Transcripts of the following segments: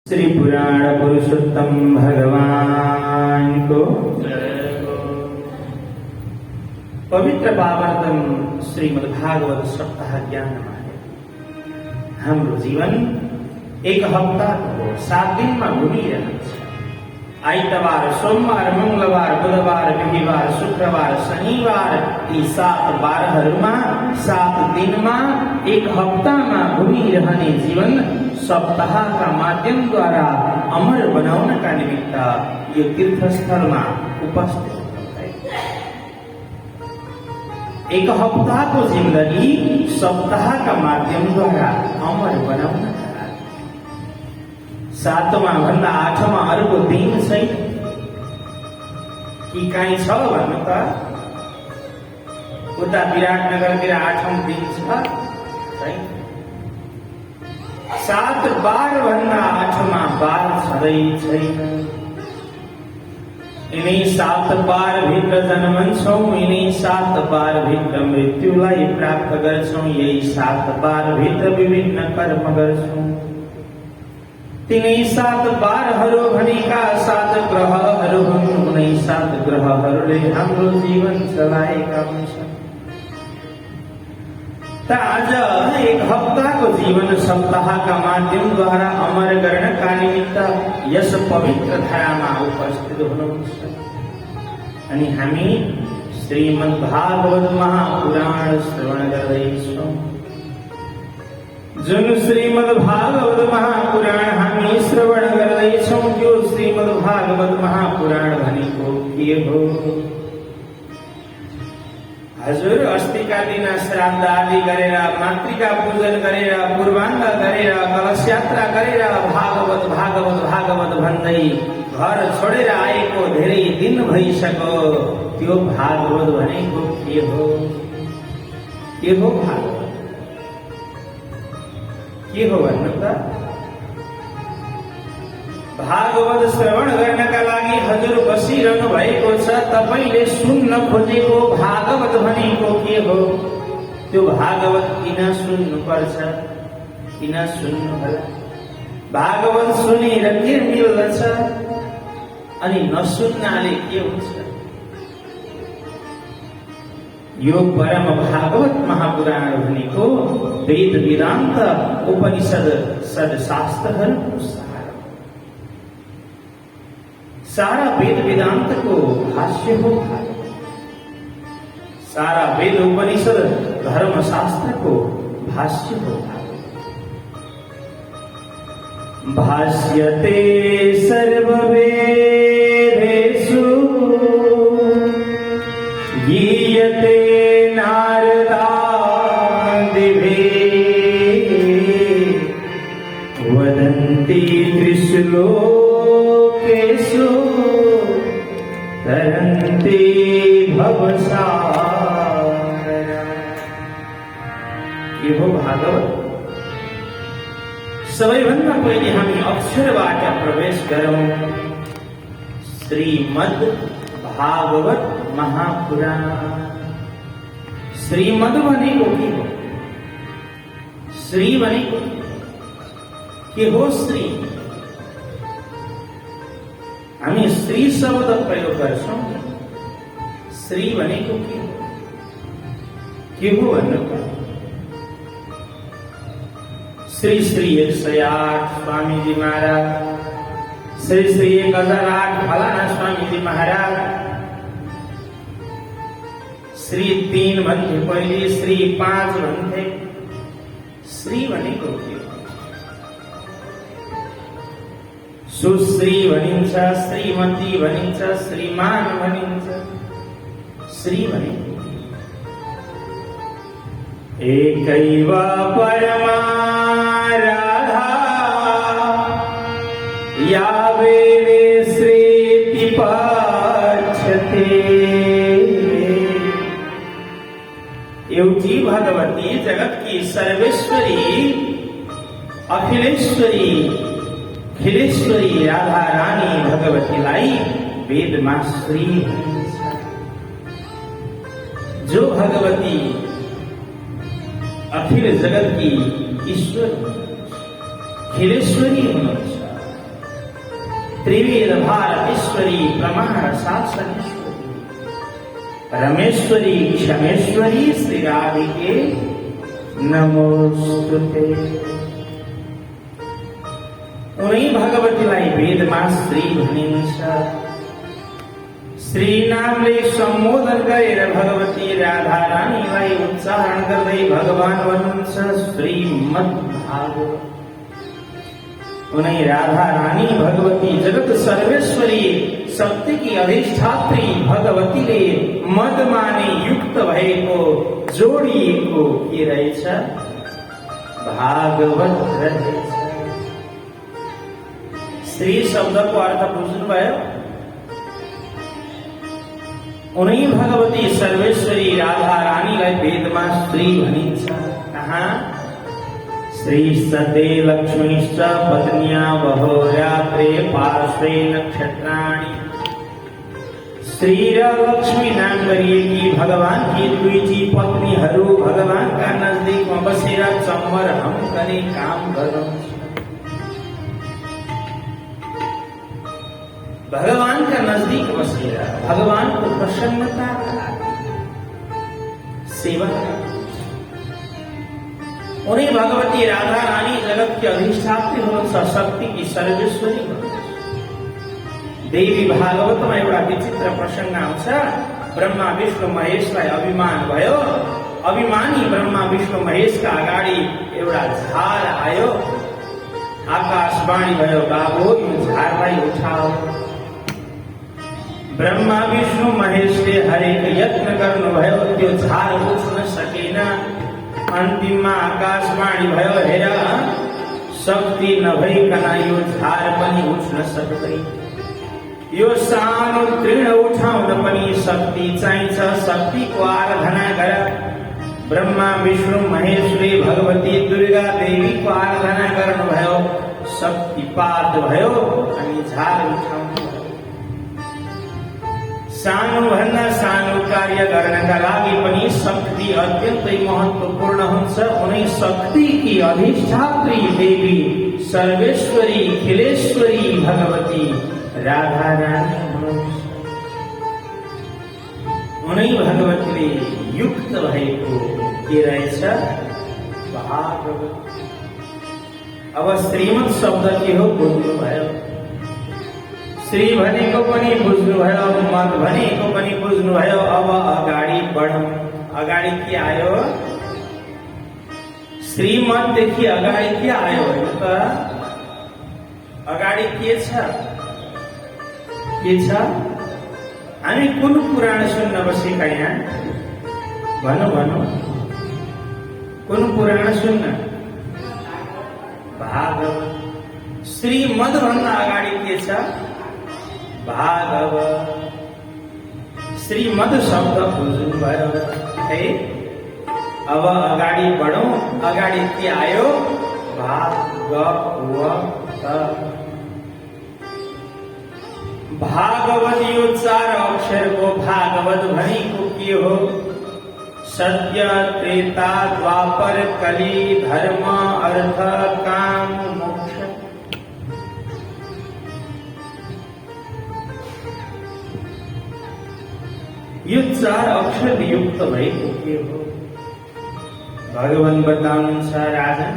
श्री पुराण पुरुषोत्तम भगवान को पवित्र पावनतम श्रीमद्भागवत सप्ताह ज्ञान हाम्रो जीवन एक हप्ताको 7 दिनमा घुमिरहेको छ। आइतबार, सोमबार, मंगलबार, बुधबार, बिहीबार, शुक्रबार, शनिबार यी 7 बारहरूमा 7 दिनमा एक हप्तामा घुमिरहने जीवन सप्ताहका माध्यमद्वारा अमर बनाउनका निमित्त यो तीर्थस्थलमा उपस्थित हुनुहुन्छ। एक हप्ताको जिन्दगी सप्ताहका माध्यमद्वारा अमर बनाउनका लागि 7मा भन्दा 8मा अर्को दिन छैन कि काहीँ छ भन्नु त? उता विराटनगरतिर 8औं दिन छ छैन। 7 बार भन्दा 8मा बार छँदै छैन। यिनै 7 बार भित्र जन्मन्छौं, यिनै 7 बार भित्र मृत्युलाई प्राप्त गर्छौं, यही 7 बार भित्र विभिन्न कर्म गर्छौं। तिनै 7 बारहरू भनेका 7 ग्रहहरू हुन्। उनै 7 ग्रहहरूले हाम्रो जीवन चलाएका हुन्छन्। त आज एक हप्ताको जीवन सप्ताहका माध्यमद्वारा अमर गर्नका निमित्त यस पवित्र धारामा उपस्थित हुनुहुन्छ। अनि हामी श्रीमद्भागवत महापुराण श्रवण गर्दैछौँ। जुन श्रीमद्भागवत महापुराण हामी श्रवण गर्दैछौँ त्यो श्रीमद्भागवत महापुराण भनेको के हो? हजुर अस्तिका दिन श्राद्ध आदि गरेर, मातृका पूजन गरेर, पूर्वाङ्ग गरेर, कलश यात्रा गरेर भागवत भागवत भागवत भन्दै घर छोडेर आएको धेरै दिन भइसक्यो। त्यो भागवत भनेको के हो? के हो भागवत? के हो भन्नु त? भागवत श्रवण गर्नका लागि हजुर बसिरहनु भएको छ। तपाईले सुन्न खोजेको भागवत भनेको के हो? त्यो भागवत किन सुन्नुपर्छ? किन सुन्नु होला? भागवत सुनेर के मिल्दछ अनि नसुन्नाले के हुन्छ? यो परम भागवत महापुराण भनेको वेद वेदान्त उपनिषद सदशास्त्रहरूको सारा वेद वेदान्तको भाष्य हो। सारा वेद उपनिषद धर्मशास्त्रको भाष्य हो। भाष्यते सर्ववेदेषु गीयते नारदादिभिः वदन्ति त्रिश्लोकेषु तरन्ति भवसागरम्। यो हो भागवत। सबैभन्दा पहिले हामी अक्षरबाट प्रवेश गरौँ। श्रीमद् भागवत महापुराण। श्रीमद् भनेको के हो? श्री भनेको के हो? श्री हामी श्री शब्द प्रयोग गर्छौं। श्री भनेको के हो? के हो भन्नु? श्री श्री 108 स्वामीजी महाराज, श्री श्री 1008 फलाना स्वामीजी महाराज, श्री 3 भन्थे पहिले, श्री 5 भन्थे। श्री भनेको के हो? सुश्री भनिन्छ, श्रीमती भनिन्छ, श्रीमान भनिन्छ। श्री भनेको एकैव परमा राधा या वेदे श्रीति पाठ्यते। एउटी भगवती जगतकी सर्वेश्वरी, अखिलेश्वरी, खिलेश्वरी राधा रानी भगवतीलाई वेदमा श्री भनिन्छ। जो भगवती अखिल जगत की ईश्वर खिलेश्वरी हुनुहुन्छ, त्रिवेद भारतीश्वरी प्रमाण शासनेश्वरी रमेश्वरी क्षमेश्वरी श्री राधिके नमोस्तुते। उनी भगवतीलाई वेदमा श्री भनिन्छ। श्री नामले सम्बोधन गरेर भगवती राधा रानीलाई उच्चारण गर्दै भगवान भन्नुहुन्छ श्रीमद्भागवत। उनी राधा रानी भगवती जगत सर्वेश्वरी शक्ति की अधिष्ठात्री भगवतीले मदमाने युक्त भएको जोडिएको के रहेछ? भागवत रहेछ। श्री शब्दको अर्थ बुझ्नुभयो? उनी भगवती सर्वेश्वरी राधा रानीलाई वेदमा श्री भनिन्छ। कहाँ? श्री सते लक्ष्मीश्च पत्न्या बहोरात्रे पार्श्वे नक्षत्राणि। श्री र लक्ष्मी नाम गरिएकी भगवानकी दुईटी पत्नीहरू भगवानका नजदिकमा बसेर चम्मर हम गर्ने काम गर्नुहुन्छ। भगवानका नजदीक बसेर भगवानको प्रसन्नता सेवा। उन्हीं भगवती राधा रानी जगत की अधिष्ठात्री हुनुहुन्छ, शक्ति की सर्वेश्वरी हुनुहुन्छ। देवी भागवतमा एउटा विचित्र प्रसंग आउँछ। ब्रह्मा विष्णु महेशलाई अभिमान भयो। अभिमानी ब्रह्मा विष्णु महेशका अगाडि एउटा झार आयो। आकाशवाणी भयो, बाबु यो झारलाई उठाओ। ब्रह्मा विष्णु महेशले हरेक यत्न गर्नुभयो, त्यो झार उठ्न सकेन। अन्तिममा आकाशवाणी भयो, हेर शक्ति नभइकन यो झार पनि उठ्न सक्दैन। यो सानो तृण उठाउन पनि शक्ति चाहिन्छ। शक्तिको आराधना गर। ब्रह्मा विष्णु महेशले भगवती दुर्गा देवीको आराधना गर्नुभयो। शक्तिपात भयो अनि झार उठाउनु। सानो भन्दा सानो कार्य गर्नका लागि पनि शक्ति अत्यन्तै महत्त्वपूर्ण हुन्छ। उनी शक्तिकी अधिष्ठात्री देवी सर्वेश्वरी खिलेश्वरी भगवती राधा रानी हुनुहुन्छ। उनी भगवतीले युक्त भएको के रहेछ? भागवत। अब श्रीमद् शब्द के हो बुझ्नुभयो? श्री भनेको पनि बुझ्नुभयो, मद भनेको पनि बुझ्नुभयो। अब अगाडि बढौं। अगाडि के आयो? श्रीमद्देखि अगाडि के आयो हेर्नु त? अगाडि के छ? के छ? हामी कुन पुराण सुन्न बसेका यहाँ? भनौँ भनौँ, कुन पुराण सुन्न? भागवत। श्रीमद् भन्दा अगाडि के छ? भागवत। श्रीमद् शब्द बुझ्नुभयो है? अब अगाडि बढौं। अगाडि के आयो? भागवत। भागवत यो 4 अक्षरको भागवत भनेको के हो? सत्य, त्रेता, द्वापर, कली, धर्म, अर्थ, काम, मोक्ष। यो 4 अक्षर युक्त भएको के हो? भगवान बताउनुहुन्छ राजन,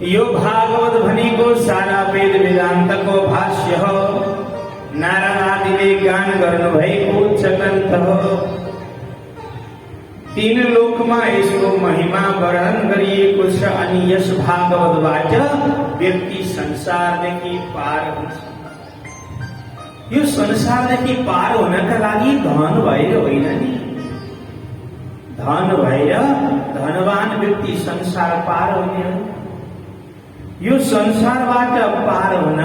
यो भागवत भनेको सारा वेद वेदान्तको भाष्य हो। नारद आदिले गान गर्नुभएको उच्च ग्रन्थ हो। 3 लोकमा यसको महिमा वर्णन गरिएको छ। अनि यस भागवतबाट व्यक्ति संसारदेखि पार हुन्छ। यो संसारदेखि पार हुनका लागि धन भएर होइन नि। धन भएर धनवान व्यक्ति संसार पार हुने हो। यो संसारबाट पार हुन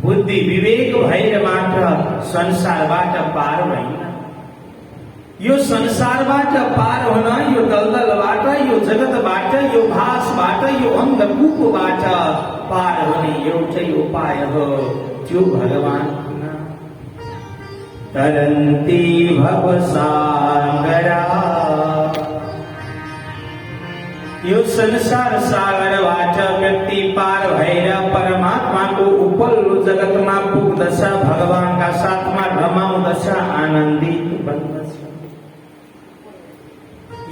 बुद्धि विवेक भएर मात्र संसारबाट पार होइन। यो संसारबाट पार हुन यो दलदलबाट, यो जगतबाट, यो भासबाट, यो अन्धकूपबाट पार हुने एउटै उपाय हो, त्यो भगवान हुन। तरन्ती भवसागरा, यो संसार सागरबाट व्यक्ति पार भएर परमात्माको उपल्लो जगतमा पुग्दछ, भगवानका साथमा रमाउँदछ, आनन्दित बन्दछ।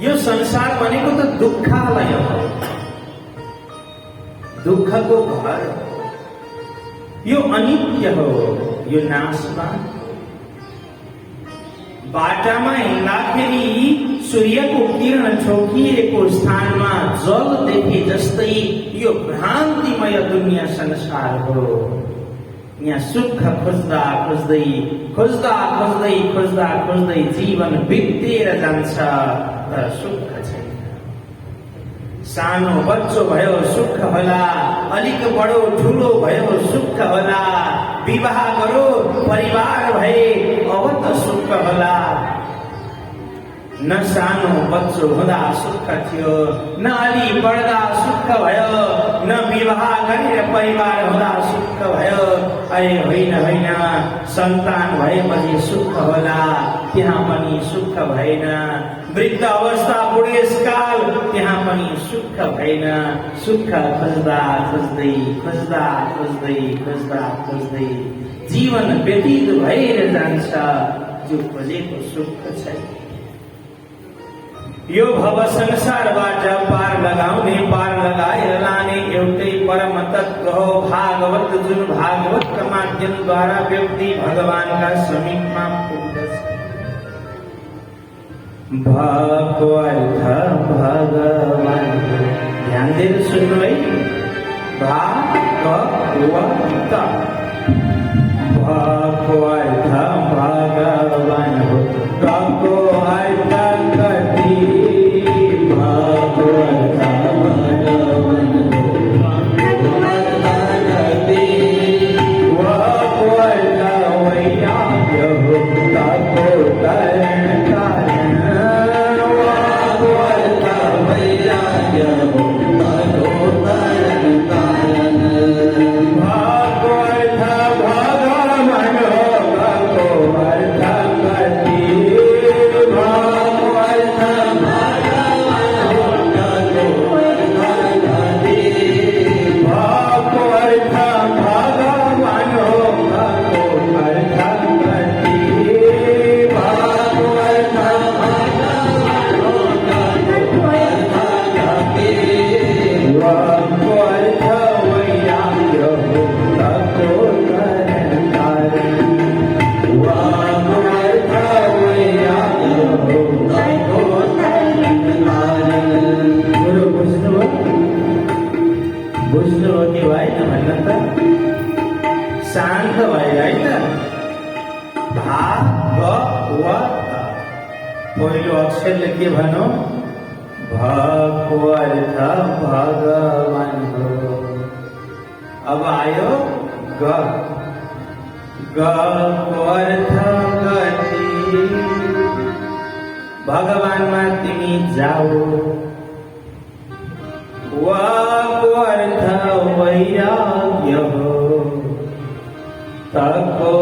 यो संसार भनेको त दुःखालय हो, दुःखको घर। यो अनित्य हो, यो नाशवान। बाटामा हिँड्दाखेरि सूर्यको किरण ठोकिएको स्थानमा जल देखे जस्तै यो भ्रान्तिमय दुनिया संसार हो। यहाँ सुख खोज्दा खोज्दै खोज्दा खोज्दै खोज्दा खोज्दै जीवन बितेर जान्छ, तर सुख छैन। सानो बच्चो भयो सुख होला, अलिक बडो ठुलो भयो सुख होला, विवाह गरो परिवार भए अब त सुख होला। न सानो बच्चो हुँदा सुख थियो, न अलि बढ्दा सुख भयो, न विवाह गरेर परिवार हुँदा सुख भयो। अरे होइन होइन, सन्तान भएपछि सुख होला, त्यहाँ पनि सुख भएन। वृद्ध अवस्था बुढेसकाल, त्यहाँ पनि सुख भएन। सुख खोज्दा खोज्दै खोज्दा खोज्दै खोज्दा खोज्दै जीवन व्यतीत भएर जान्छ, जो खोजेको सुख छैन। यो भव संसारबाट पार लगाउने, पार लगाएर लाने एउटै परम तत्व हो भागवत, जुन भागवतका माध्यमद्वारा व्यक्ति भगवानका समीपमा पुग्दछ। भएको अर्थ भगवान, ध्यान दिएर सुन्नु है। भागवत, भएको अर्थ भगवान हो, गएको अर्थ गति, भएको अर्थ भगवान हो, भएको अर्थ वैराग्य हो, गएको कारण कारण, भएको अर्थ वैराग्य हो, गएको कारण कारण, भएको अर्थ भगवान हो, गएको अर्थ गति, भएको अर्थ भगवान हो, गएको अर्थ गति, भएको अर्थ भगवान हो, गएको अर्थ गति, भएको अर्थ भगवान हो, गएको अर्थ गति, भएको अर्थ वैराग्य हो, गएको कारण कारण, भएको अर्थ वैराग्य हो, गएको कारण कारण। गुरु बुझ्नुभयो? बुझ्नुभयो कि भएन भन्न त? शान्त भएर है त। भागवत, पहिलो अक्षरले के भनौँ? भएको अर्थ भगवान हो। अब आयो ग, गएको अर्थ गति, भगवानमा तिमी जाऊ। वाको अर्थ वैराग्य हो, तको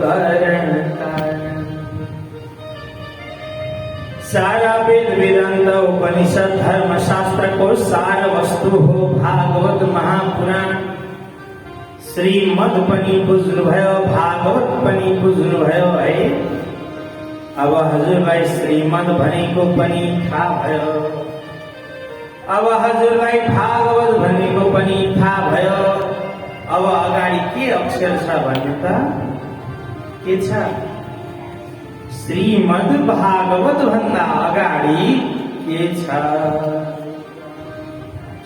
कारण कारण। सारा वेद वेदांत उपनिषद धर्मशास्त्र को सार वस्तु हो भागवत महापुराण। श्रीमद पनि बुझ्नुभयो, भागवत पनि बुझ्नुभयो है। अब हजुरलाई श्रीमद भनेको पनि थाहा भयो, अब हजुरलाई भागवत भनेको पनि थाहा भयो। अब अगाडि के अक्षर छ भन्नु त? के छ? श्रीमद भागवत भन्दा अगाडि के छ?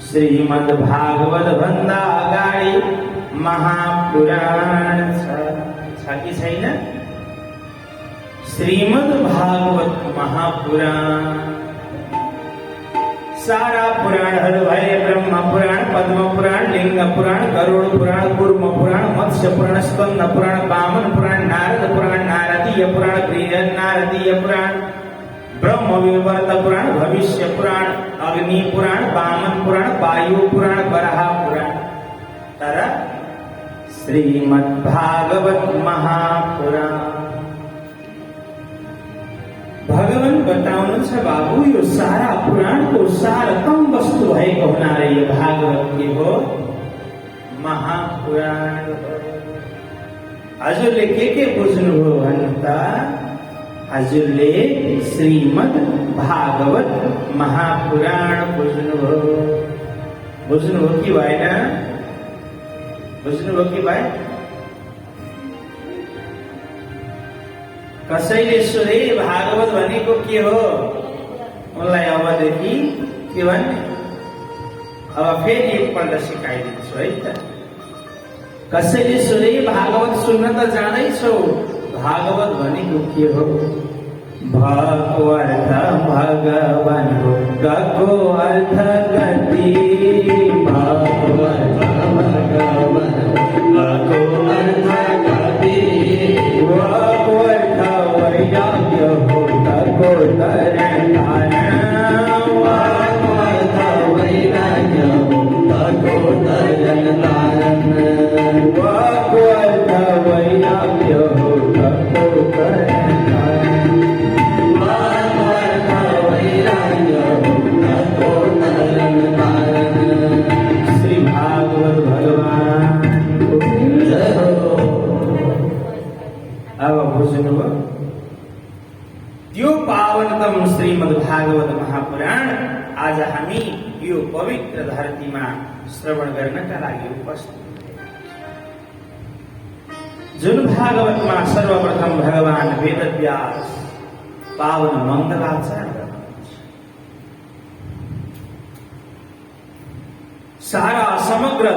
श्रीमद भागवत भन्दा अगाडि महापुराण छ कि छैन? श्रीमद भागवत महापुराण। सारा पुराणहरू भए ब्रह्म पुराण, पद्म पुराण, लिंग पुराण, गरुड पुराण, कूर्म पुराण, मत्स्य पुराण, स्कंद पुराण, वामन पुराण, नारद पुराण, नारदीय पुराण, गृह नारदीय पुराण, ब्रह्म विवर्त पुराण, भविष्य पुराण, अग्नि पुराण, वामन पुराण, वायु पुराण, वराह पुराण। तर श्रीमद् भागवत महापुराण भगवान बताउनु छ बाबु, यो सारा पुराणको सारतम वस्तु भएको हुनाले यो भागवत के हो? महापुराण हजुरले के बुझ्नुभयो भन्नुता हजुरले श्रीमद् भागवत महापुराण बुझ्नुभयो कि भएन बुझ्नुभयो कि भएन कसैले सुरे भागवत भनेको के हो उनलाई अबदेखि के भन्ने अब फेरि एकपल्ट सिकाइदिन्छु है त कसैले सुरे भागवत सुन्न त जाँदैछौ भागवत भनेको के हो भगवत भगवान हो गको अर्थ गति भगवत भगवान गको अर्थ गति भगवत वैराग्य हो गको तरण भगवत वैराग्य हो गको तरण भगवत वैराग्य हो गको तरण श्री भागवत भगवान अब बुझ्नुभयो त्यो पावनतम श्रीमद् भागवत महापुराण आज हामी यो पवित्र धरतीमा श्रवण गर्नका लागि उपस्थित जुन भागवतमा सर्वप्रथम भगवान वेदव्यास पावन मङ्गलाचरण सारा समग्र